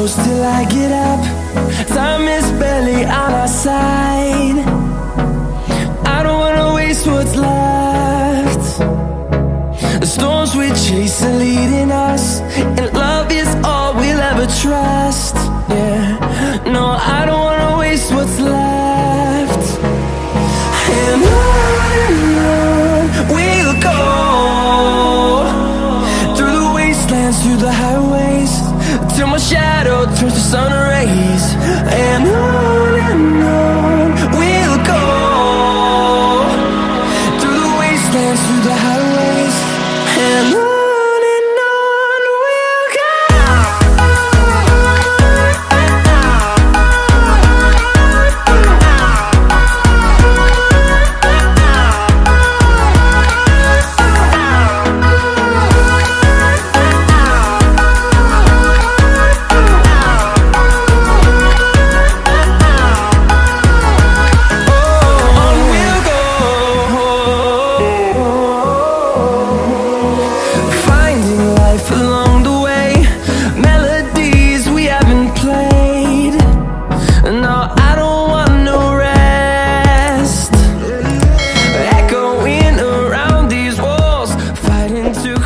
close till I get up. Time is barely on our side. I don't wanna waste what's left. The storms we chase are leading us, and love is all we'll ever trust. Yeah, no, I don't wanna waste what's left. And on we'll go, through the wastelands, through the highways, till my shadow turns to sun rays. And on we'll go, through the wastelands, through the highways, and on we'll go. Along the way, melodies we haven't played. No, I don't want no rest. Echoing around these walls, fighting to